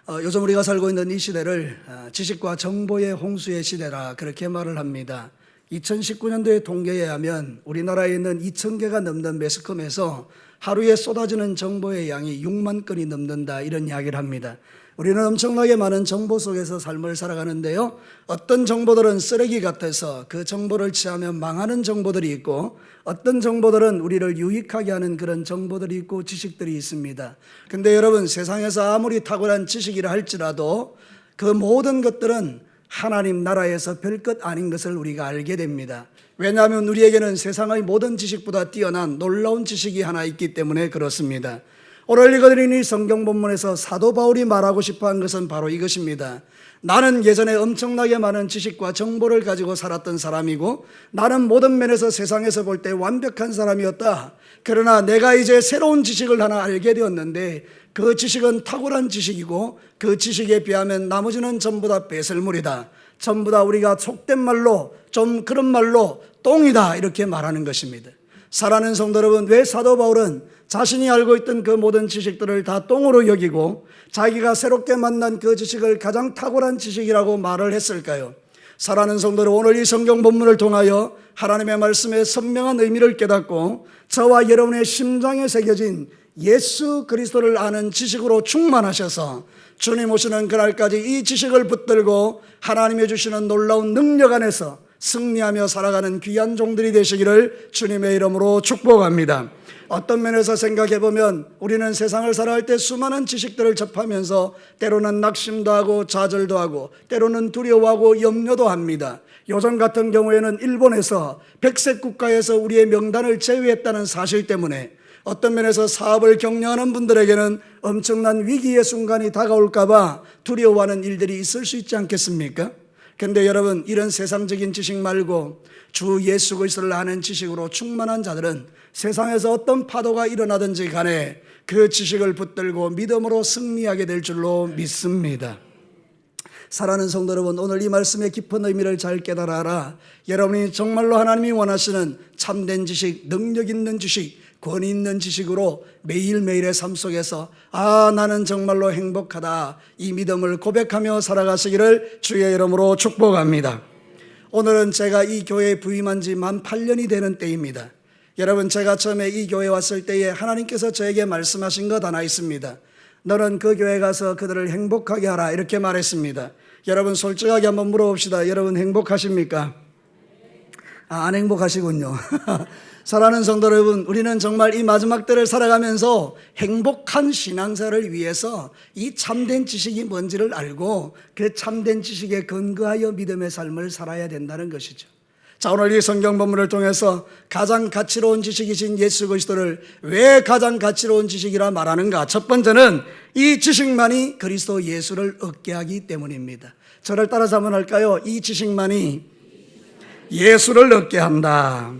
요즘 우리가 살고 있는 이 시대를 지식과 정보의 홍수의 시대라 그렇게 말을 합니다. 2019년도의 통계에 의하면 우리나라에 있는 2,000개가 넘는 매스컴에서 하루에 쏟아지는 정보의 양이 6만 건이 넘는다, 이런 이야기를 합니다. 우리는 엄청나게 많은 정보 속에서 삶을 살아가는데요, 어떤 정보들은 쓰레기 같아서 그 정보를 취하면 망하는 정보들이 있고, 어떤 정보들은 우리를 유익하게 하는 그런 정보들이 있고 지식들이 있습니다. 근데 여러분, 세상에서 아무리 탁월한 지식이라 할지라도 그 모든 것들은 하나님 나라에서 별것 아닌 것을 우리가 알게 됩니다. 왜냐하면 우리에게는 세상의 모든 지식보다 뛰어난 놀라운 지식이 하나 있기 때문에 그렇습니다. 오늘 읽어드린 이 성경 본문에서 사도 바울이 말하고 싶어한 것은 바로 이것입니다. 나는 예전에 엄청나게 많은 지식과 정보를 가지고 살았던 사람이고, 나는 모든 면에서 세상에서 볼 때 완벽한 사람이었다. 그러나 내가 이제 새로운 지식을 하나 알게 되었는데, 그 지식은 탁월한 지식이고 그 지식에 비하면 나머지는 전부 다 배설물이다. 전부 다 우리가 속된 말로, 좀 그런 말로 똥이다, 이렇게 말하는 것입니다. 사랑하는 성도 여러분, 왜 사도 바울은 자신이 알고 있던 그 모든 지식들을 다 똥으로 여기고 자기가 새롭게 만난 그 지식을 가장 탁월한 지식이라고 말을 했을까요? 사랑하는 성도 여러분, 오늘 이 성경 본문을 통하여 하나님의 말씀의 선명한 의미를 깨닫고 저와 여러분의 심장에 새겨진 예수 그리스도를 아는 지식으로 충만하셔서 주님 오시는 그날까지 이 지식을 붙들고 하나님이 주시는 놀라운 능력 안에서 승리하며 살아가는 귀한 종들이 되시기를 주님의 이름으로 축복합니다. 어떤 면에서 생각해 보면 우리는 세상을 살아갈 때 수많은 지식들을 접하면서 때로는 낙심도 하고 좌절도 하고 때로는 두려워하고 염려도 합니다. 요즘 같은 경우에는 일본에서 백색 국가에서 우리의 명단을 제외했다는 사실 때문에 어떤 면에서 사업을 격려하는 분들에게는 엄청난 위기의 순간이 다가올까 봐 두려워하는 일들이 있을 수 있지 않겠습니까? 그런데 여러분, 이런 세상적인 지식 말고 주 예수 그리스도를 아는 지식으로 충만한 자들은 세상에서 어떤 파도가 일어나든지 간에 그 지식을 붙들고 믿음으로 승리하게 될 줄로 믿습니다. 사랑하는 성도 여러분, 오늘 이 말씀의 깊은 의미를 잘 깨달아라. 여러분이 정말로 하나님이 원하시는 참된 지식, 능력 있는 지식, 권위 있는 지식으로 매일매일의 삶 속에서 나는 정말로 행복하다, 이 믿음을 고백하며 살아가시기를 주의 이름으로 축복합니다. 오늘은 제가 이 교회에 부임한 지 만 8년이 되는 때입니다. 여러분, 제가 처음에 이 교회에 왔을 때에 하나님께서 저에게 말씀하신 것 하나 있습니다. 너는 그 교회 가서 그들을 행복하게 하라, 이렇게 말했습니다. 여러분, 솔직하게 한번 물어봅시다. 여러분 행복하십니까? 안 행복하시군요. 사랑하는 성도 여러분, 우리는 정말 이 마지막 때를 살아가면서 행복한 신앙생활을 위해서 이 참된 지식이 뭔지를 알고 그 참된 지식에 근거하여 믿음의 삶을 살아야 된다는 것이죠. 자, 오늘 이 성경 본문을 통해서 가장 가치로운 지식이신 예수 그리스도를 왜 가장 가치로운 지식이라 말하는가? 첫 번째는 이 지식만이 그리스도 예수를 얻게 하기 때문입니다. 저를 따라서 한번 할까요? 이 지식만이 예수를 얻게 한다.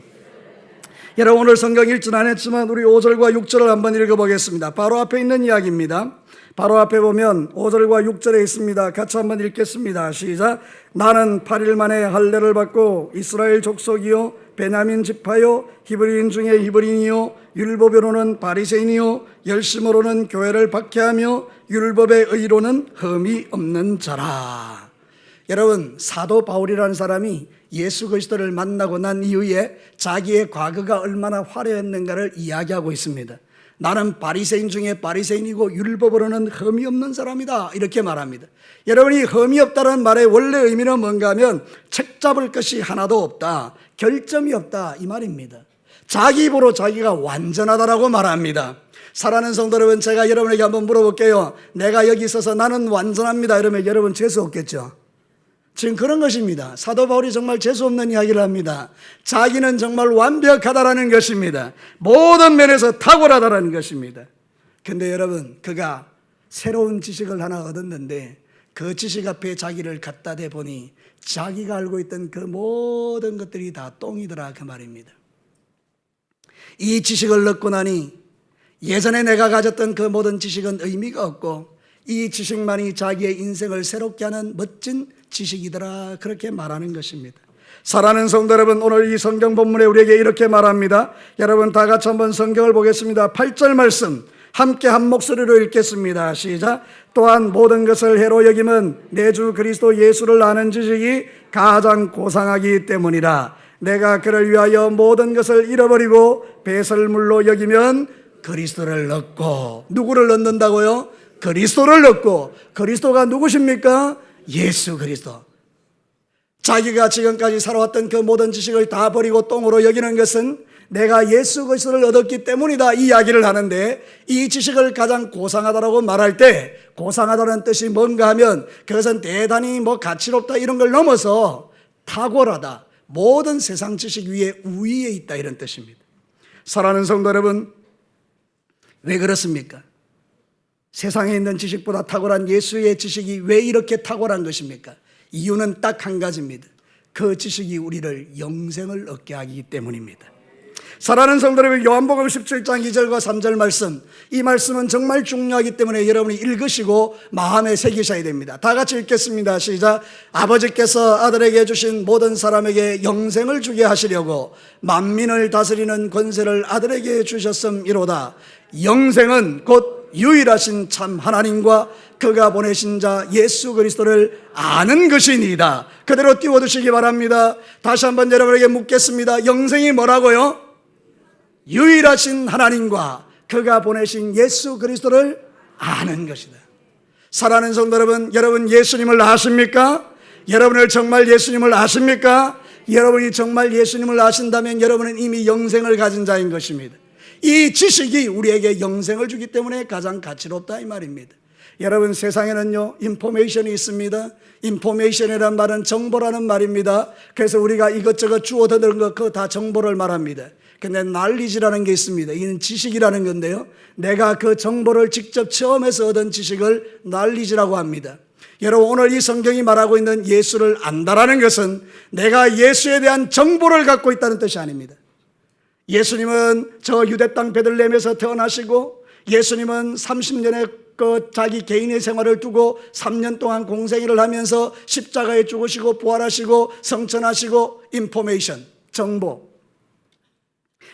여러분, 오늘 성경 읽지는 않았지만 우리 5절과 6절을 한번 읽어보겠습니다. 바로 앞에 있는 이야기입니다. 바로 앞에 보면 5절과 6절에 있습니다. 같이 한번 읽겠습니다. 시작. 나는 8일 만에 할례를 받고 이스라엘 족속이요 베냐민 지파요 히브리인 중에 히브리인이요 율법으로는 바리새인이요 열심으로는 교회를 박해하며 율법의 의로는 흠이 없는 자라. 여러분, 사도 바울이라는 사람이 예수 그리스도를 만나고 난 이후에 자기의 과거가 얼마나 화려했는가를 이야기하고 있습니다. 나는 바리새인 중에 바리새인이고 율법으로는 흠이 없는 사람이다, 이렇게 말합니다. 여러분이 흠이 없다는 말의 원래 의미는 뭔가 하면 책 잡을 것이 하나도 없다, 결점이 없다, 이 말입니다. 자기 입으로 자기가 완전하다라고 말합니다. 사랑하는 성도 여러분, 제가 여러분에게 한번 물어볼게요. 내가 여기 있어서 나는 완전합니다 이러면 여러분 재수 없겠죠? 지금 그런 것입니다. 사도 바울이 정말 재수없는 이야기를 합니다. 자기는 정말 완벽하다라는 것입니다. 모든 면에서 탁월하다라는 것입니다. 그런데 여러분, 그가 새로운 지식을 하나 얻었는데 그 지식 앞에 자기를 갖다 대보니 자기가 알고 있던 그 모든 것들이 다 똥이더라, 그 말입니다. 이 지식을 얻고 나니 예전에 내가 가졌던 그 모든 지식은 의미가 없고 이 지식만이 자기의 인생을 새롭게 하는 멋진 지식이더라, 그렇게 말하는 것입니다. 사랑하는 성도 여러분, 오늘 이 성경 본문에 우리에게 이렇게 말합니다. 여러분 다 같이 한번 성경을 보겠습니다. 8절 말씀 함께 한 목소리로 읽겠습니다. 시작. 또한 모든 것을 해로 여김은 내 주 그리스도 예수를 아는 지식이 가장 고상하기 때문이라. 내가 그를 위하여 모든 것을 잃어버리고 배설물로 여기면 그리스도를 얻고. 누구를 얻는다고요? 그리스도를 얻고. 그리스도가 누구십니까? 예수 그리스도. 자기가 지금까지 살아왔던 그 모든 지식을 다 버리고 똥으로 여기는 것은 내가 예수 그리스도를 얻었기 때문이다, 이 이야기를 하는데, 이 지식을 가장 고상하다라고 말할 때 고상하다는 뜻이 뭔가 하면 그것은 대단히 가치롭다 이런 걸 넘어서 탁월하다, 모든 세상 지식 위에 우위에 있다, 이런 뜻입니다. 사랑하는 성도 여러분, 왜 그렇습니까? 세상에 있는 지식보다 탁월한 예수의 지식이 왜 이렇게 탁월한 것입니까? 이유는 딱 한 가지입니다. 그 지식이 우리를 영생을 얻게 하기 때문입니다. 사랑하는 성도 여러분, 요한복음 17장 2절과 3절 말씀, 이 말씀은 정말 중요하기 때문에 여러분이 읽으시고 마음에 새기셔야 됩니다. 다 같이 읽겠습니다. 시작. 아버지께서 아들에게 주신 모든 사람에게 영생을 주게 하시려고 만민을 다스리는 권세를 아들에게 주셨음이로다. 영생은 곧 유일하신 참 하나님과 그가 보내신 자 예수 그리스도를 아는 것이니이다. 그대로 띄워두시기 바랍니다. 다시 한번 여러분에게 묻겠습니다. 영생이 뭐라고요? 유일하신 하나님과 그가 보내신 예수 그리스도를 아는 것이다. 사랑하는 성도 여러분, 여러분 예수님을 아십니까? 여러분을 정말 예수님을 아십니까? 여러분이 정말 예수님을 아신다면 여러분은 이미 영생을 가진 자인 것입니다. 이 지식이 우리에게 영생을 주기 때문에 가장 가치롭다, 이 말입니다. 여러분, 세상에는요 인포메이션이 있습니다. 인포메이션이라는 말은 정보라는 말입니다. 그래서 우리가 이것저것 주워 듣는 것, 그거 다 정보를 말합니다. 근데 날리지라는 게 있습니다. 이는 지식이라는 건데요, 내가 그 정보를 직접 체험해서 얻은 지식을 날리지라고 합니다. 여러분, 오늘 이 성경이 말하고 있는 예수를 안다라는 것은 내가 예수에 대한 정보를 갖고 있다는 뜻이 아닙니다. 예수님은 저 유대 땅 베들레헴에서 태어나시고, 예수님은 30년의 자기 개인의 생활을 두고 3년 동안 공생애를 하면서 십자가에 죽으시고 부활하시고 성천하시고, 인포메이션, 정보.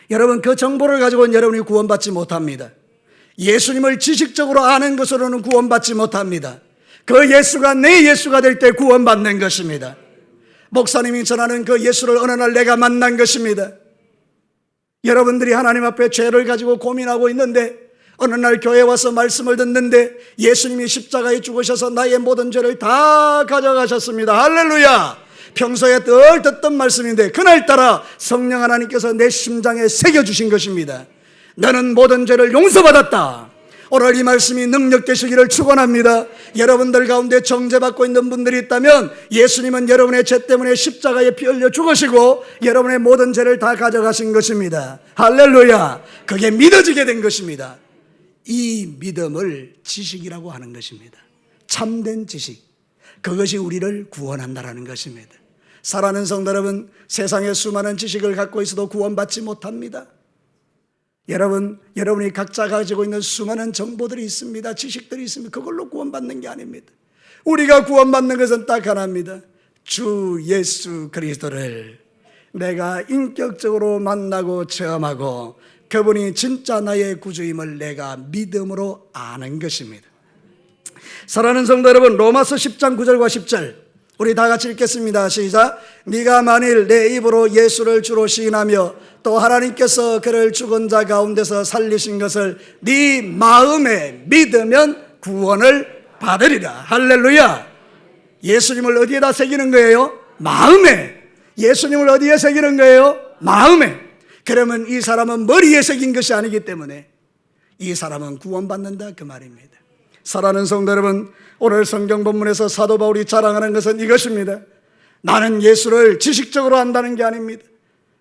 여러분, 그 정보를 가지고는 여러분이 구원받지 못합니다. 예수님을 지식적으로 아는 것으로는 구원받지 못합니다. 그 예수가 내 예수가 될 때 구원받는 것입니다. 목사님이 전하는 그 예수를 어느 날 내가 만난 것입니다. 여러분들이 하나님 앞에 죄를 가지고 고민하고 있는데 어느 날 교회에 와서 말씀을 듣는데 예수님이 십자가에 죽으셔서 나의 모든 죄를 다 가져가셨습니다. 할렐루야. 평소에 늘 듣던 말씀인데 그날따라 성령 하나님께서 내 심장에 새겨주신 것입니다. 너는 모든 죄를 용서받았다. 오늘 이 말씀이 능력되시기를 축원합니다. 여러분들 가운데 정죄받고 있는 분들이 있다면 예수님은 여러분의 죄 때문에 십자가에 피 흘려 죽으시고 여러분의 모든 죄를 다 가져가신 것입니다. 할렐루야. 그게 믿어지게 된 것입니다. 이 믿음을 지식이라고 하는 것입니다. 참된 지식, 그것이 우리를 구원한다라는 것입니다. 사랑하는 성도 여러분, 세상에 수많은 지식을 갖고 있어도 구원받지 못합니다. 여러분이 각자 가지고 있는 수많은 정보들이 있습니다. 지식들이 있습니다. 그걸로 구원받는 게 아닙니다. 우리가 구원받는 것은 딱 하나입니다. 주 예수 그리스도를 내가 인격적으로 만나고 체험하고 그분이 진짜 나의 구주임을 내가 믿음으로 아는 것입니다. 사랑하는 성도 여러분, 로마서 10장 9절과 10절 우리 다 같이 읽겠습니다. 시작. 네가 만일 내 입으로 예수를 주로 시인하며 또 하나님께서 그를 죽은 자 가운데서 살리신 것을 네 마음에 믿으면 구원을 받으리라. 할렐루야. 예수님을 어디에다 새기는 거예요? 마음에. 예수님을 어디에 새기는 거예요? 마음에. 그러면 이 사람은 머리에 새긴 것이 아니기 때문에 이 사람은 구원받는다, 그 말입니다. 사랑하는 성도 여러분, 오늘 성경 본문에서 사도 바울이 자랑하는 것은 이것입니다. 나는 예수를 지식적으로 안다는 게 아닙니다.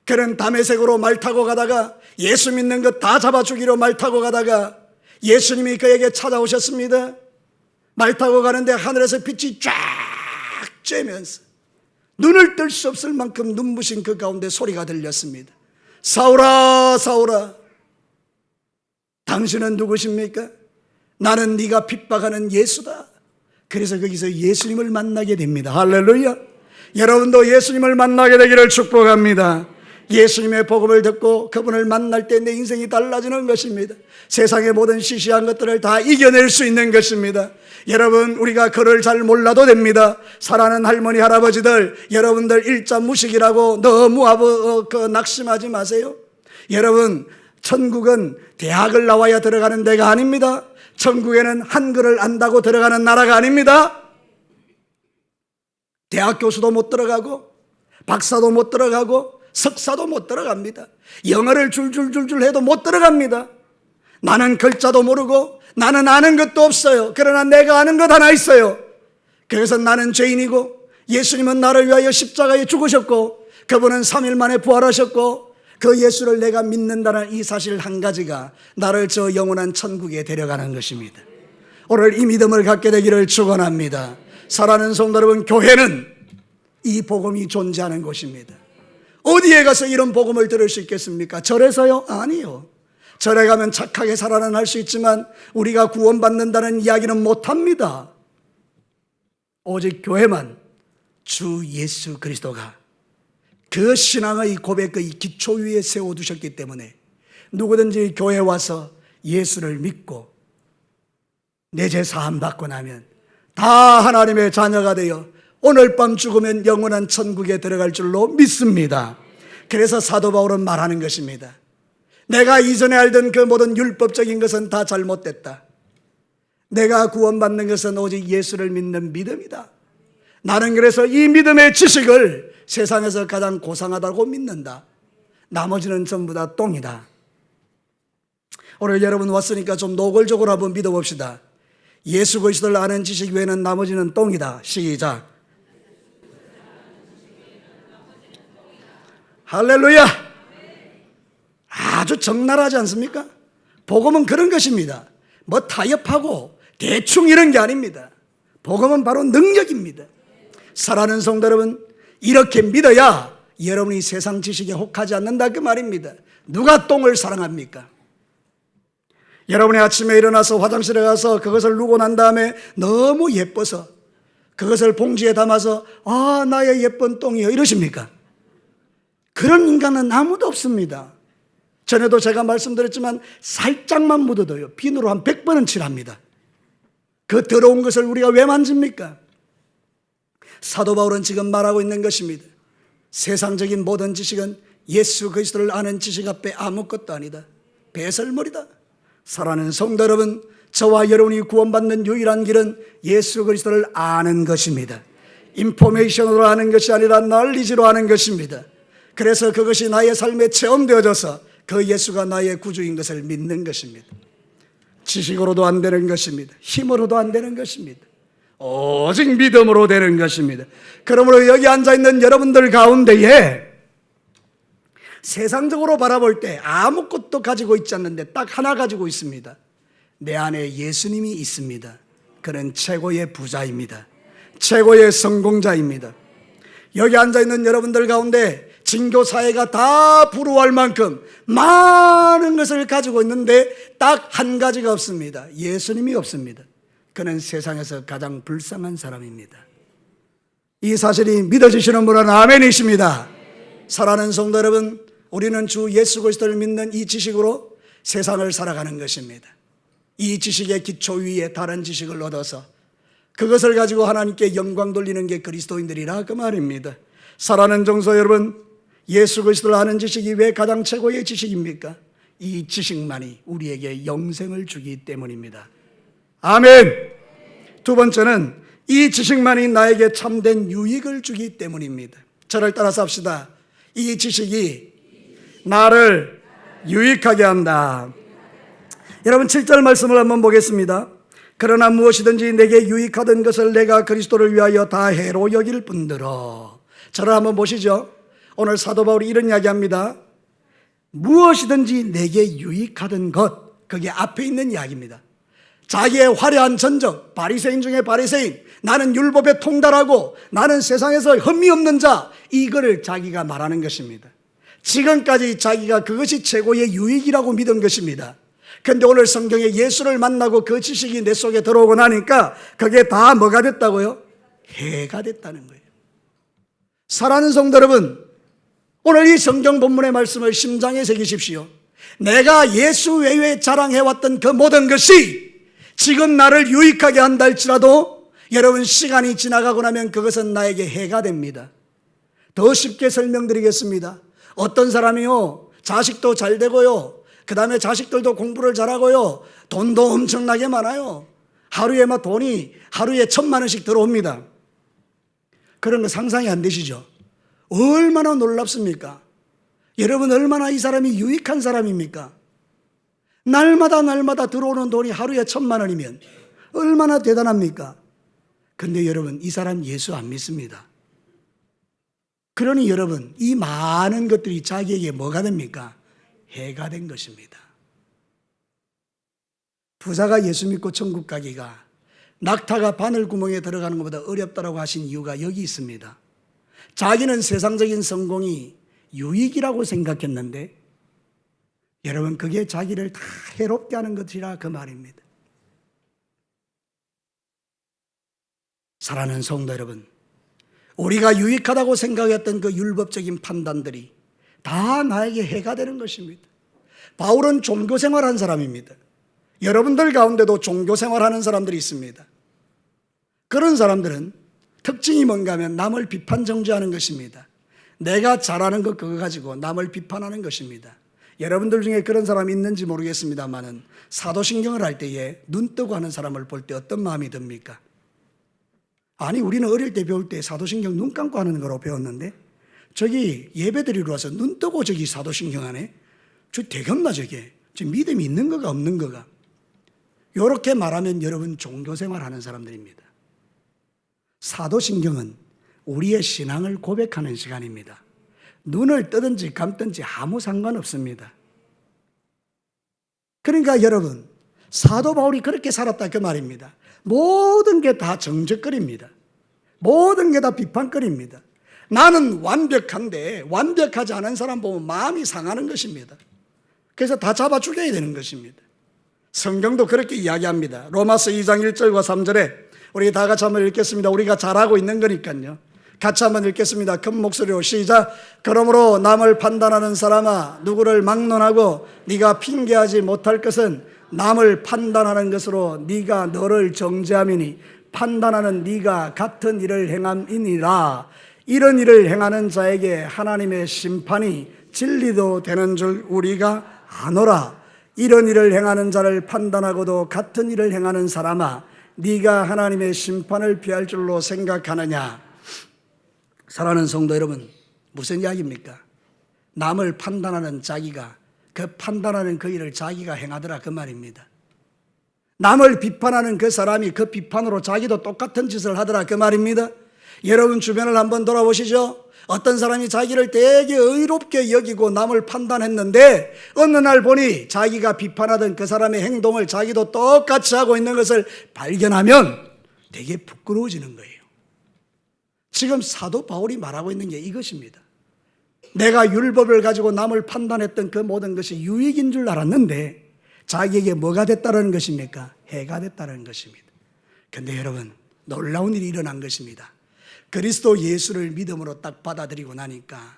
그는 다메섹으로 말 타고 가다가 예수 믿는 것 다 잡아 죽이려 말 타고 가다가 예수님이 그에게 찾아오셨습니다. 말 타고 가는데 하늘에서 빛이 쫙 쬐면서 눈을 뜰 수 없을 만큼 눈부신 그 가운데 소리가 들렸습니다. 사울아, 사울아, 당신은 누구십니까? 나는 네가 핍박하는 예수다. 그래서 거기서 예수님을 만나게 됩니다. 할렐루야. 여러분도 예수님을 만나게 되기를 축복합니다. 예수님의 복음을 듣고 그분을 만날 때 내 인생이 달라지는 것입니다. 세상의 모든 시시한 것들을 다 이겨낼 수 있는 것입니다. 여러분, 우리가 글을 잘 몰라도 됩니다. 사랑하는 할머니 할아버지들, 여러분들 일자 무식이라고 너무 낙심하지 마세요. 여러분, 천국은 대학을 나와야 들어가는 데가 아닙니다. 천국에는 한글을 안다고 들어가는 나라가 아닙니다. 대학 교수도 못 들어가고 박사도 못 들어가고 석사도 못 들어갑니다. 영어를 줄줄줄줄 해도 못 들어갑니다. 나는 글자도 모르고 나는 아는 것도 없어요. 그러나 내가 아는 것 하나 있어요. 그래서 나는 죄인이고 예수님은 나를 위하여 십자가에 죽으셨고 그분은 3일 만에 부활하셨고 그 예수를 내가 믿는다는 이 사실 한 가지가 나를 저 영원한 천국에 데려가는 것입니다. 오늘 이 믿음을 갖게 되기를 축원합니다. 사랑하는 성도 여러분, 교회는 이 복음이 존재하는 곳입니다. 어디에 가서 이런 복음을 들을 수 있겠습니까? 절에서요? 아니요. 절에 가면 착하게 살아는 할 수 있지만 우리가 구원받는다는 이야기는 못합니다. 오직 교회만 주 예수 그리스도가 그 신앙의 고백의 기초 위에 세워두셨기 때문에 누구든지 교회에 와서 예수를 믿고 내 죄 사함 받고 나면 다 하나님의 자녀가 되어 오늘 밤 죽으면 영원한 천국에 들어갈 줄로 믿습니다. 그래서 사도 바울은 말하는 것입니다. 내가 이전에 알던 그 모든 율법적인 것은 다 잘못됐다. 내가 구원받는 것은 오직 예수를 믿는 믿음이다. 나는 그래서 이 믿음의 지식을 세상에서 가장 고상하다고 믿는다. 나머지는 전부 다 똥이다. 오늘 여러분 왔으니까 좀 노골적으로 한번 믿어봅시다. 예수 그리스도를 아는 지식 외에는 나머지는 똥이다. 시작. 할렐루야. 아주 적나라하지 않습니까? 복음은 그런 것입니다. 뭐 타협하고 대충 이런 게 아닙니다. 복음은 바로 능력입니다. 사랑하는 성도 여러분, 이렇게 믿어야 여러분이 세상 지식에 혹하지 않는다 그 말입니다. 누가 똥을 사랑합니까? 여러분이 아침에 일어나서 화장실에 가서 그것을 누고 난 다음에 너무 예뻐서 그것을 봉지에 담아서 아 나의 예쁜 똥이요 이러십니까? 그런 인간은 아무도 없습니다. 전에도 제가 말씀드렸지만 살짝만 묻어도요 비누로 한 100번은 칠합니다. 그 더러운 것을 우리가 왜 만집니까? 사도 바울은 지금 말하고 있는 것입니다. 세상적인 모든 지식은 예수 그리스도를 아는 지식 앞에 아무것도 아니다. 배설물이다. 사랑하는 성도 여러분, 저와 여러분이 구원받는 유일한 길은 예수 그리스도를 아는 것입니다. 인포메이션으로 아는 것이 아니라 널리지로 아는 것입니다. 그래서 그것이 나의 삶에 체험되어져서 그 예수가 나의 구주인 것을 믿는 것입니다. 지식으로도 안 되는 것입니다. 힘으로도 안 되는 것입니다. 오직 믿음으로 되는 것입니다. 그러므로 여기 앉아있는 여러분들 가운데에 세상적으로 바라볼 때 아무것도 가지고 있지 않는데 딱 하나 가지고 있습니다. 내 안에 예수님이 있습니다. 그는 최고의 부자입니다. 최고의 성공자입니다. 여기 앉아있는 여러분들 가운데 진교사회가 다 부러워할 만큼 많은 것을 가지고 있는데 딱 한 가지가 없습니다. 예수님이 없습니다. 그는 세상에서 가장 불쌍한 사람입니다. 이 사실이 믿어지시는 분은 아멘이십니다. 사랑하는 성도 여러분, 우리는 주 예수 그리스도를 믿는 이 지식으로 세상을 살아가는 것입니다. 이 지식의 기초 위에 다른 지식을 얻어서 그것을 가지고 하나님께 영광 돌리는 게 그리스도인들이라 그 말입니다. 사랑하는 종소 여러분, 예수 그리스도를 아는 지식이 왜 가장 최고의 지식입니까? 이 지식만이 우리에게 영생을 주기 때문입니다. 아멘. 두 번째는 이 지식만이 나에게 참된 유익을 주기 때문입니다. 저를 따라서 합시다. 이 지식이 나를 유익하게 한다. 여러분 7절 말씀을 한번 보겠습니다. 그러나 무엇이든지 내게 유익하던 것을 내가 그리스도를 위하여 다 해로 여길 뿐더러. 저를 한번 보시죠. 오늘 사도 바울이 이런 이야기합니다. 무엇이든지 내게 유익하던 것, 그게 앞에 있는 이야기입니다. 자기의 화려한 전적, 바리새인 중에 바리새인, 나는 율법에 통달하고 나는 세상에서 흠이 없는 자, 이거를 자기가 말하는 것입니다. 지금까지 자기가 그것이 최고의 유익이라고 믿은 것입니다. 그런데 오늘 성경에 예수를 만나고 그 지식이 내 속에 들어오고 나니까 그게 다 뭐가 됐다고요? 해가 됐다는 거예요. 사랑하는 성도 여러분, 오늘 이 성경 본문의 말씀을 심장에 새기십시오. 내가 예수 외에 자랑해왔던 그 모든 것이 지금 나를 유익하게 한다 할지라도 여러분, 시간이 지나가고 나면 그것은 나에게 해가 됩니다. 더 쉽게 설명드리겠습니다. 어떤 사람이요, 자식도 잘 되고요, 그 다음에 자식들도 공부를 잘하고요, 돈도 엄청나게 많아요. 하루에 막 돈이 하루에 1,000만 원씩 들어옵니다. 그런 거 상상이 안 되시죠? 얼마나 놀랍습니까? 여러분, 얼마나 이 사람이 유익한 사람입니까? 날마다 들어오는 돈이 하루에 1,000만 원이면 얼마나 대단합니까? 근데 여러분, 이 사람 예수 안 믿습니다. 그러니 여러분, 이 많은 것들이 자기에게 뭐가 됩니까? 해가 된 것입니다. 부자가 예수 믿고 천국 가기가 낙타가 바늘구멍에 들어가는 것보다 어렵다고 하신 이유가 여기 있습니다. 자기는 세상적인 성공이 유익이라고 생각했는데 여러분, 그게 자기를 다 해롭게 하는 것이라 그 말입니다. 사랑하는 성도 여러분, 우리가 유익하다고 생각했던 그 율법적인 판단들이 다 나에게 해가 되는 것입니다. 바울은 종교생활한 사람입니다. 여러분들 가운데도 종교생활하는 사람들이 있습니다. 그런 사람들은 특징이 뭔가 하면 남을 비판 정죄하는 것입니다. 내가 잘하는 것 그거 가지고 남을 비판하는 것입니다. 여러분들 중에 그런 사람이 있는지 모르겠습니다만은 사도신경을 할 때에 눈 뜨고 하는 사람을 볼 때 어떤 마음이 듭니까? 아니, 우리는 어릴 때 배울 때 사도신경 눈 감고 하는 거로 배웠는데 저기 예배드리러 와서 눈 뜨고 저기 사도신경 하네? 저 되겠나 저게? 저 믿음이 있는 거가 없는 거가? 이렇게 말하면 여러분, 종교생활 하는 사람들입니다. 사도신경은 우리의 신앙을 고백하는 시간입니다. 눈을 뜨든지 감든지 아무 상관없습니다. 그러니까 여러분, 사도 바울이 그렇게 살았다 그 말입니다. 모든 게 다 정죄거리입니다. 모든 게 다 비판거리입니다. 나는 완벽한데 완벽하지 않은 사람 보면 마음이 상하는 것입니다. 그래서 다 잡아 죽여야 되는 것입니다. 성경도 그렇게 이야기합니다. 로마서 2장 1절과 3절에 우리 다 같이 한번 읽겠습니다. 우리가 잘하고 있는 거니까요. 같이 한번 읽겠습니다. 큰 목소리로 시작. 그러므로 남을 판단하는 사람아, 누구를 막론하고 네가 핑계하지 못할 것은 남을 판단하는 것으로 네가 너를 정죄함이니 판단하는 네가 같은 일을 행함이니라. 이런 일을 행하는 자에게 하나님의 심판이 진리도 되는 줄 우리가 아노라. 이런 일을 행하는 자를 판단하고도 같은 일을 행하는 사람아, 네가 하나님의 심판을 피할 줄로 생각하느냐. 사랑하는 성도 여러분, 무슨 이야기입니까? 남을 판단하는 자기가 그 판단하는 그 일을 자기가 행하더라 그 말입니다. 남을 비판하는 그 사람이 그 비판으로 자기도 똑같은 짓을 하더라 그 말입니다. 여러분 주변을 한번 돌아보시죠. 어떤 사람이 자기를 되게 의롭게 여기고 남을 판단했는데 어느 날 보니 자기가 비판하던 그 사람의 행동을 자기도 똑같이 하고 있는 것을 발견하면 되게 부끄러워지는 거예요. 지금 사도 바울이 말하고 있는 게 이것입니다. 내가 율법을 가지고 남을 판단했던 그 모든 것이 유익인 줄 알았는데 자기에게 뭐가 됐다는 것입니까? 해가 됐다는 것입니다. 그런데 여러분, 놀라운 일이 일어난 것입니다. 그리스도 예수를 믿음으로 딱 받아들이고 나니까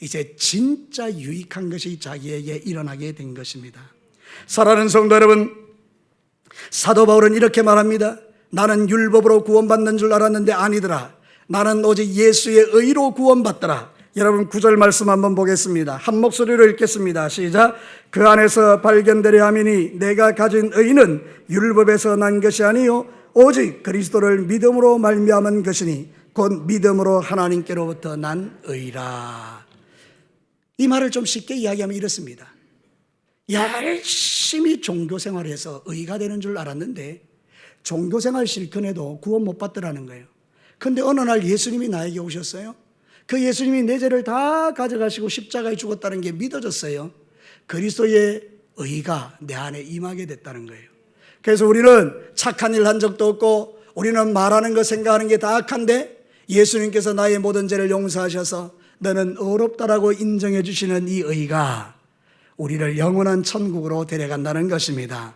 이제 진짜 유익한 것이 자기에게 일어나게 된 것입니다. 사랑하는 성도 여러분, 사도 바울은 이렇게 말합니다. 나는 율법으로 구원받는 줄 알았는데 아니더라. 나는 오직 예수의 의로 구원받더라. 여러분 9절 말씀 한번 보겠습니다. 한 목소리로 읽겠습니다. 시작. 그 안에서 발견되려 함이니 내가 가진 의는 율법에서 난 것이 아니요 오직 그리스도를 믿음으로 말미암은 것이니 곧 믿음으로 하나님께로부터 난 의라. 이 말을 좀 쉽게 이야기하면 이렇습니다. 열심히 종교생활해서 의가 되는 줄 알았는데 종교생활 실컷해도 구원 못 받더라는 거예요. 그런데 어느 날 예수님이 나에게 오셨어요. 그 예수님이 내 죄를 다 가져가시고 십자가에 죽었다는 게 믿어졌어요. 그리스도의 의가 내 안에 임하게 됐다는 거예요. 그래서 우리는 착한 일 한 적도 없고 우리는 말하는 거 생각하는 게 다 악한데 예수님께서 나의 모든 죄를 용서하셔서 너는 의롭다라고 인정해 주시는 이 의가 우리를 영원한 천국으로 데려간다는 것입니다.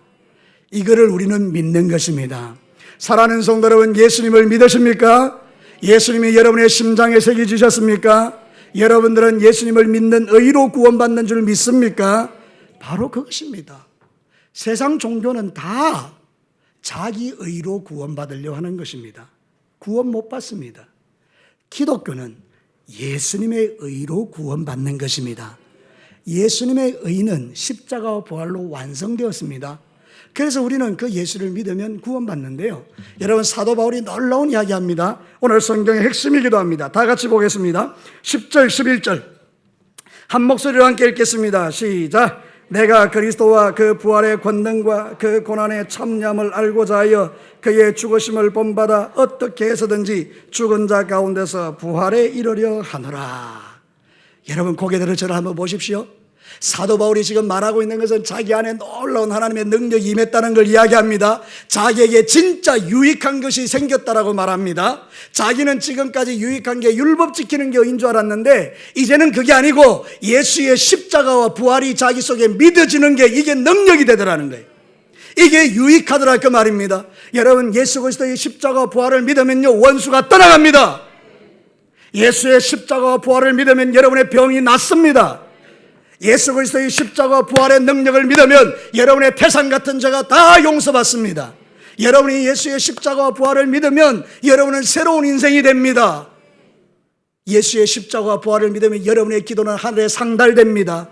이거를 우리는 믿는 것입니다. 사랑하는 성도 여러분, 예수님을 믿으십니까? 예수님이 여러분의 심장에 새겨주셨습니까? 여러분들은 예수님을 믿는 의로 구원받는 줄 믿습니까? 바로 그것입니다. 세상 종교는 다 자기 의로 구원받으려 하는 것입니다. 구원 못 받습니다. 기독교는 예수님의 의로 구원받는 것입니다. 예수님의 의는 십자가와 부활로 완성되었습니다. 그래서 우리는 그 예수를 믿으면 구원받는데요. 여러분, 사도 바울이 놀라운 이야기합니다. 오늘 성경의 핵심이기도 합니다. 다 같이 보겠습니다. 10절 11절 한 목소리로 함께 읽겠습니다. 시작. 내가 그리스도와 그 부활의 권능과 그 고난의 참념을 알고자 하여 그의 죽으심을 본받아 어떻게 해서든지 죽은 자 가운데서 부활에 이르려 하노라. 여러분, 고개 들어 저를 한번 보십시오. 사도 바울이 지금 말하고 있는 것은 자기 안에 놀라운 하나님의 능력이 임했다는 걸 이야기합니다. 자기에게 진짜 유익한 것이 생겼다라고 말합니다. 자기는 지금까지 유익한 게 율법 지키는 게인 줄 알았는데 이제는 그게 아니고 예수의 십자가와 부활이 자기 속에 믿어지는 게 이게 능력이 되더라는 거예요. 이게 유익하더라 그 말입니다. 여러분, 예수 그리스도의 십자가와 부활을 믿으면요, 원수가 떠나갑니다. 예수의 십자가와 부활을 믿으면 여러분의 병이 낫습니다. 예수 그리스도의 십자가와 부활의 능력을 믿으면 여러분의 태산 같은 죄가 다 용서받습니다. 여러분이 예수의 십자가와 부활을 믿으면 여러분은 새로운 인생이 됩니다. 예수의 십자가와 부활을 믿으면 여러분의 기도는 하늘에 상달됩니다.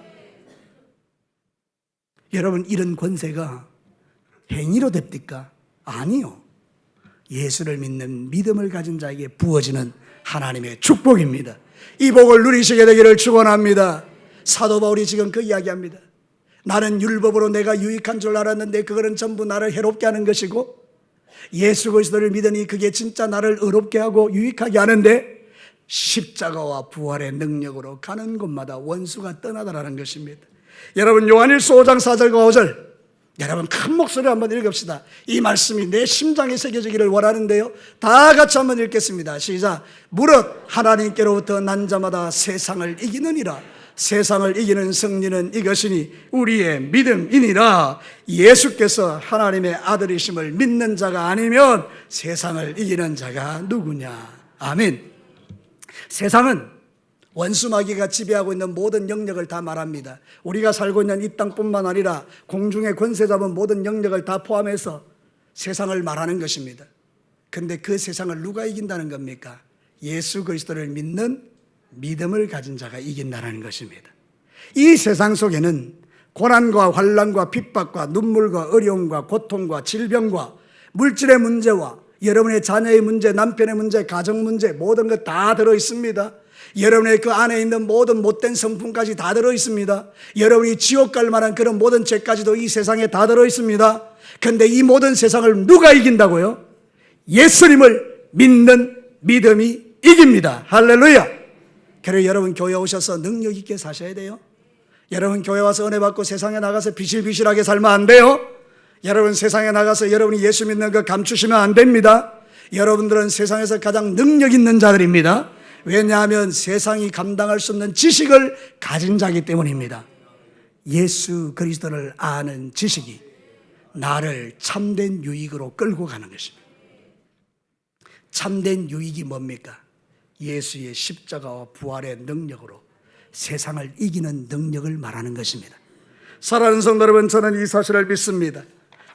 여러분, 이런 권세가 행위로 됩니까? 아니요. 예수를 믿는 믿음을 가진 자에게 부어지는 하나님의 축복입니다. 이 복을 누리시게 되기를 축원합니다. 사도 바울이 지금 그 이야기합니다. 나는 율법으로 내가 유익한 줄 알았는데 그거는 전부 나를 해롭게 하는 것이고 예수 그리스도를 믿으니 그게 진짜 나를 의롭게 하고 유익하게 하는데 십자가와 부활의 능력으로 가는 곳마다 원수가 떠나더라는 것입니다. 여러분, 요한일서 5장 4절과 5절 여러분 큰 목소리로 한번 읽읍시다. 이 말씀이 내 심장에 새겨지기를 원하는데요, 다 같이 한번 읽겠습니다. 시작. 무릇 하나님께로부터 난 자마다 세상을 이기느니라. 세상을 이기는 승리는 이것이니 우리의 믿음이니라. 예수께서 하나님의 아들이심을 믿는 자가 아니면 세상을 이기는 자가 누구냐. 아멘. 세상은 원수 마귀가 지배하고 있는 모든 영역을 다 말합니다. 우리가 살고 있는 이 땅뿐만 아니라 공중의 권세 잡은 모든 영역을 다 포함해서 세상을 말하는 것입니다. 그런데 그 세상을 누가 이긴다는 겁니까? 예수 그리스도를 믿는 믿음을 가진 자가 이긴다는 것입니다. 이 세상 속에는 고난과 환난과 핍박과 눈물과 어려움과 고통과 질병과 물질의 문제와 여러분의 자녀의 문제, 남편의 문제, 가정 문제, 모든 것 다 들어있습니다. 여러분의 그 안에 있는 모든 못된 성품까지 다 들어있습니다. 여러분이 지옥 갈 만한 그런 모든 죄까지도 이 세상에 다 들어있습니다. 그런데 이 모든 세상을 누가 이긴다고요? 예수님을 믿는 믿음이 이깁니다. 할렐루야. 그래서 여러분, 교회 오셔서 능력 있게 사셔야 돼요. 여러분, 교회 와서 은혜 받고 세상에 나가서 비실비실하게 살면 안 돼요. 여러분, 세상에 나가서 여러분이 예수 믿는 거 감추시면 안 됩니다. 여러분들은 세상에서 가장 능력 있는 자들입니다. 왜냐하면 세상이 감당할 수 없는 지식을 가진 자이기 때문입니다. 예수 그리스도를 아는 지식이 나를 참된 유익으로 끌고 가는 것입니다. 참된 유익이 뭡니까? 예수의 십자가와 부활의 능력으로 세상을 이기는 능력을 말하는 것입니다. 사랑하는 성도 여러분, 저는 이 사실을 믿습니다.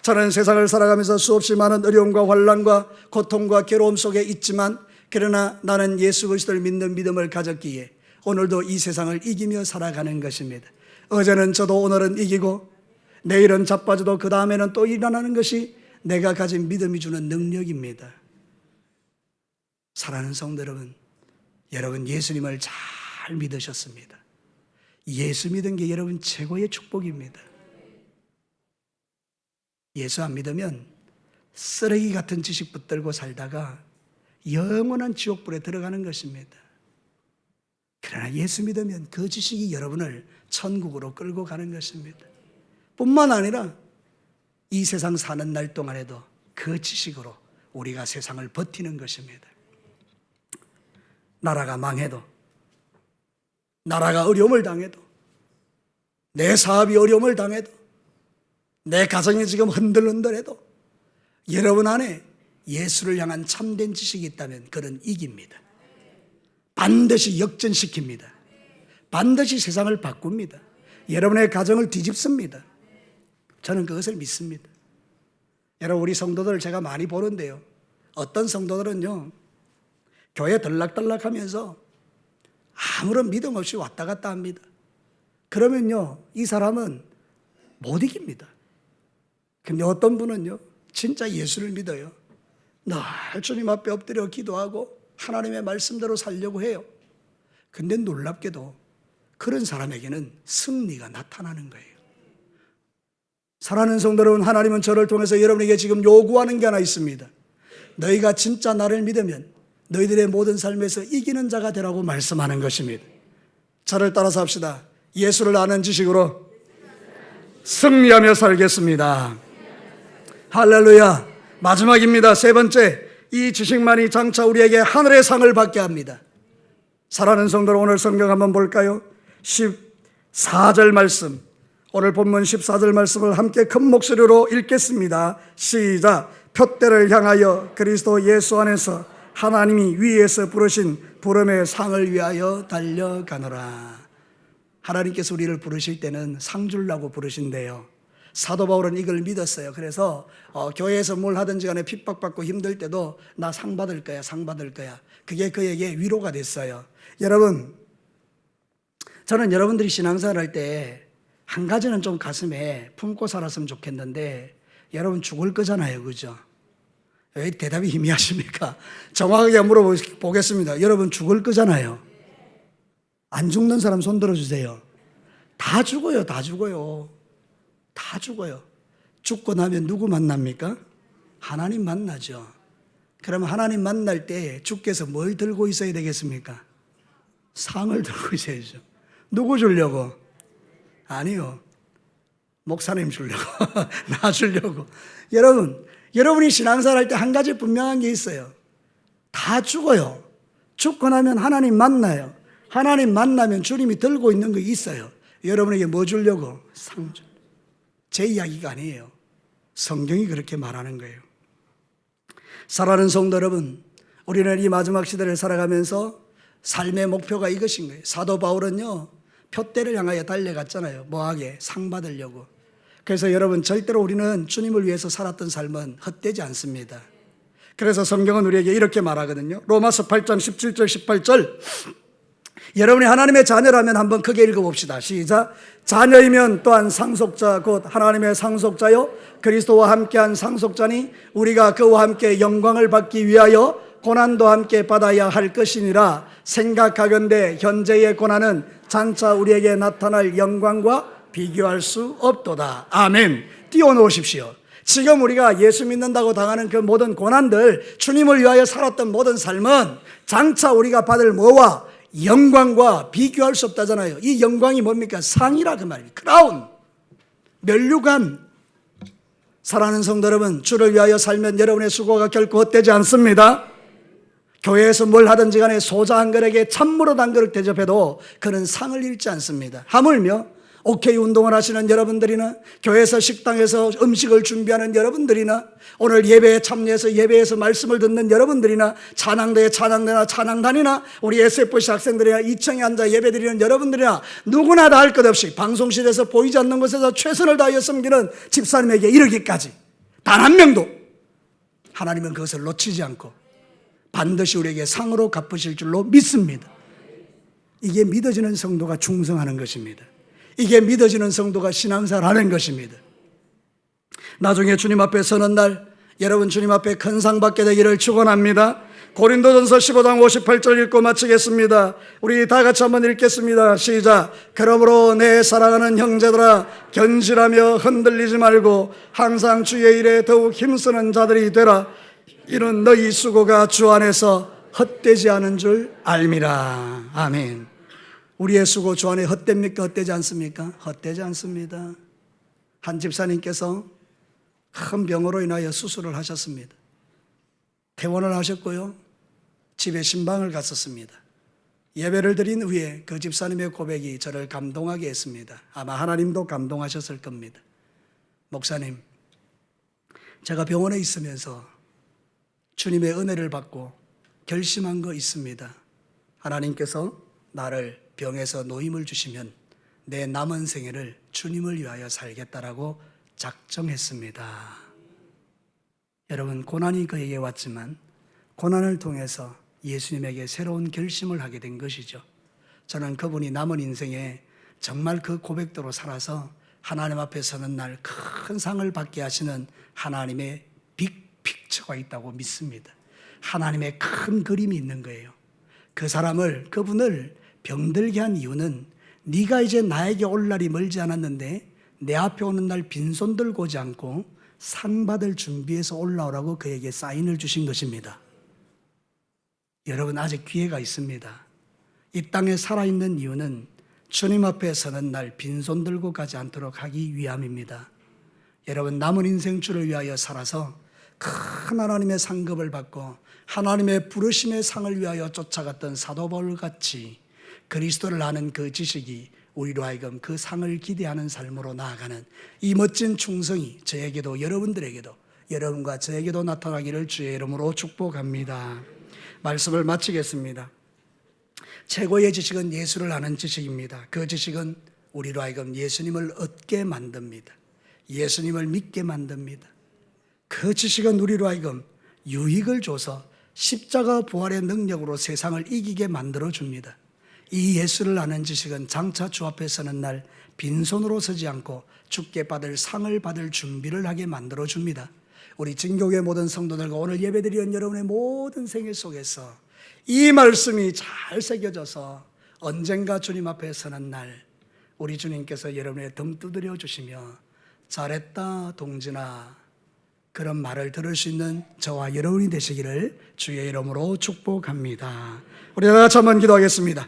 저는 세상을 살아가면서 수없이 많은 어려움과 환난과 고통과 괴로움 속에 있지만, 그러나 나는 예수 그리스도를 믿는 믿음을 가졌기에 오늘도 이 세상을 이기며 살아가는 것입니다. 어제는 저도 오늘은 이기고 내일은 자빠져도 그 다음에는 또 일어나는 것이 내가 가진 믿음이 주는 능력입니다. 사랑하는 성도 여러분, 여러분 예수님을 잘 믿으셨습니다. 예수 믿은 게 여러분 최고의 축복입니다. 예수 안 믿으면 쓰레기 같은 지식 붙들고 살다가 영원한 지옥불에 들어가는 것입니다. 그러나 예수 믿으면 그 지식이 여러분을 천국으로 끌고 가는 것입니다. 뿐만 아니라 이 세상 사는 날 동안에도 그 지식으로 우리가 세상을 버티는 것입니다. 나라가 망해도, 나라가 어려움을 당해도, 내 사업이 어려움을 당해도, 내 가정이 지금 흔들흔들해도 여러분 안에 예수를 향한 참된 지식이 있다면 그는 이깁니다. 반드시 역전시킵니다. 반드시 세상을 바꿉니다. 여러분의 가정을 뒤집습니다. 저는 그것을 믿습니다. 여러분, 우리 성도들 제가 많이 보는데요, 어떤 성도들은요 교회 들락달락하면서 아무런 믿음 없이 왔다 갔다 합니다. 그러면요 이 사람은 못 이깁니다. 근데 어떤 분은요 진짜 예수를 믿어요. 늘 주님 앞에 엎드려 기도하고 하나님의 말씀대로 살려고 해요. 근데 놀랍게도 그런 사람에게는 승리가 나타나는 거예요. 사랑하는 성도 여러분, 하나님은 저를 통해서 여러분에게 지금 요구하는 게 하나 있습니다. 너희가 진짜 나를 믿으면 너희들의 모든 삶에서 이기는 자가 되라고 말씀하는 것입니다. 저를 따라서 합시다. 예수를 아는 지식으로 승리하며 살겠습니다. 할렐루야. 마지막입니다. 세 번째, 이 지식만이 장차 우리에게 하늘의 상을 받게 합니다. 사랑하는 성도들, 오늘 성경 한번 볼까요? 14절 말씀, 오늘 본문 14절 말씀을 함께 큰 목소리로 읽겠습니다. 시작. 표대를 향하여 그리스도 예수 안에서 하나님이 위에서 부르신 부름의 상을 위하여 달려가노라. 하나님께서 우리를 부르실 때는 상 주려고 부르신대요. 사도 바울은 이걸 믿었어요. 그래서 교회에서 뭘 하든지 간에 핍박받고 힘들 때도 나 상 받을 거야, 상 받을 거야. 그게 그에게 위로가 됐어요. 여러분, 저는 여러분들이 신앙생활 할 때 한 가지는 좀 가슴에 품고 살았으면 좋겠는데, 여러분 죽을 거잖아요, 그죠? 왜 대답이 희미하십니까? 정확하게 물어보겠습니다. 여러분 죽을 거잖아요. 안 죽는 사람 손 들어주세요. 다 죽어요, 다 죽어요. 다 죽어요. 죽고 나면 누구 만납니까? 하나님 만나죠. 그럼 하나님 만날 때 주께서 뭘 들고 있어야 되겠습니까? 상을 들고 있어야죠. 누구 주려고? 아니요. 목사님 주려고. 나 주려고. 여러분이 신앙생활 할 때 한 가지 분명한 게 있어요. 다 죽어요. 죽고 나면 하나님 만나요. 하나님 만나면 주님이 들고 있는 거 있어요. 여러분에게 뭐 주려고? 상 주. 제 이야기가 아니에요. 성경이 그렇게 말하는 거예요. 사랑하는 성도 여러분, 우리는 이 마지막 시대를 살아가면서 삶의 목표가 이것인 거예요. 사도 바울은요 표대를 향하여 달려갔잖아요. 뭐하게? 상 받으려고. 그래서 여러분, 절대로 우리는 주님을 위해서 살았던 삶은 헛되지 않습니다. 그래서 성경은 우리에게 이렇게 말하거든요. 로마서 8장 17절 18절, 여러분이 하나님의 자녀라면 한번 크게 읽어봅시다. 시작. 자녀이면 또한 상속자 곧 하나님의 상속자요 그리스도와 함께한 상속자니 우리가 그와 함께 영광을 받기 위하여 고난도 함께 받아야 할 것이니라. 생각하건대 현재의 고난은 장차 우리에게 나타날 영광과 비교할 수 없도다. 아멘. 띄워놓으십시오. 지금 우리가 예수 믿는다고 당하는 그 모든 고난들, 주님을 위하여 살았던 모든 삶은 장차 우리가 받을 뭐와 영광과 비교할 수 없다잖아요. 이 영광이 뭡니까? 상이라 그 말이에요. 크라운, 면류관. 사랑하는 성도 여러분, 주를 위하여 살면 여러분의 수고가 결코 헛되지 않습니다. 교회에서 뭘 하든지 간에 소자 한 그릇에 찬물을 한 그릇 대접해도 그는 상을 잃지 않습니다. 하물며 오케이 운동을 하시는 여러분들이나 교회에서 식당에서 음식을 준비하는 여러분들이나 오늘 예배에 참여해서 예배에서 말씀을 듣는 여러분들이나 찬양대에 찬양대나 찬양단이나 우리 SFC 학생들이나 2층에 앉아 예배드리는 여러분들이나 누구나 다 할 것 없이 방송실에서 보이지 않는 곳에서 최선을 다하여 섬기는 집사님에게 이르기까지 단 한 명도 하나님은 그것을 놓치지 않고 반드시 우리에게 상으로 갚으실 줄로 믿습니다. 이게 믿어지는 성도가 충성하는 것입니다. 이게 믿어지는 성도가 신앙생활 하는 것입니다. 나중에 주님 앞에 서는 날 여러분 주님 앞에 큰 상 받게 되기를 축원합니다. 고린도전서 15장 58절 읽고 마치겠습니다. 우리 다 같이 한번 읽겠습니다. 시작. 그러므로 내 사랑하는 형제들아 견실하며 흔들리지 말고 항상 주의 일에 더욱 힘쓰는 자들이 되라. 이는 너희 수고가 주 안에서 헛되지 않은 줄 알미라. 아멘. 우리의 수고 주 안에 헛됩니까? 헛되지 않습니까? 헛되지 않습니다. 한 집사님께서 큰 병으로 인하여 수술을 하셨습니다. 퇴원을 하셨고요, 집에 신방을 갔었습니다. 예배를 드린 후에 그 집사님의 고백이 저를 감동하게 했습니다. 아마 하나님도 감동하셨을 겁니다. 목사님, 제가 병원에 있으면서 주님의 은혜를 받고 결심한 거 있습니다. 하나님께서 나를 병에서 노임을 주시면 내 남은 생애를 주님을 위하여 살겠다라고 작정했습니다. 여러분, 고난이 그에게 왔지만 고난을 통해서 예수님에게 새로운 결심을 하게 된 것이죠. 저는 그분이 남은 인생에 정말 그 고백대로 살아서 하나님 앞에 서는 날 큰 상을 받게 하시는 하나님의 빅픽처가 있다고 믿습니다. 하나님의 큰 그림이 있는 거예요. 그분을 병들게 한 이유는 네가 이제 나에게 올 날이 멀지 않았는데 내 앞에 오는 날 빈손 들고 오지 않고 상 받을 준비해서 올라오라고 그에게 사인을 주신 것입니다. 여러분, 아직 기회가 있습니다. 이 땅에 살아있는 이유는 주님 앞에 서는 날 빈손 들고 가지 않도록 하기 위함입니다. 여러분, 남은 인생 주를 위하여 살아서 큰 하나님의 상급을 받고 하나님의 부르심의 상을 위하여 쫓아갔던 사도 바울같이 그리스도를 아는 그 지식이 우리로 하여금 그 상을 기대하는 삶으로 나아가는 이 멋진 충성이 저에게도 여러분들에게도 여러분과 저에게도 나타나기를 주의 이름으로 축복합니다. 말씀을 마치겠습니다. 최고의 지식은 예수를 아는 지식입니다. 그 지식은 우리로 하여금 예수님을 얻게 만듭니다. 예수님을 믿게 만듭니다. 그 지식은 우리로 하여금 유익을 줘서 십자가 부활의 능력으로 세상을 이기게 만들어줍니다. 이 예수를 아는 지식은 장차 주 앞에 서는 날 빈손으로 서지 않고 주께 받을 상을 받을 준비를 하게 만들어줍니다. 우리 진교회 모든 성도들과 오늘 예배드리는 여러분의 모든 생애 속에서 이 말씀이 잘 새겨져서 언젠가 주님 앞에 서는 날 우리 주님께서 여러분의 등 두드려 주시며 잘했다 동진아 그런 말을 들을 수 있는 저와 여러분이 되시기를 주의 이름으로 축복합니다. 우리 다 같이 한번 기도하겠습니다.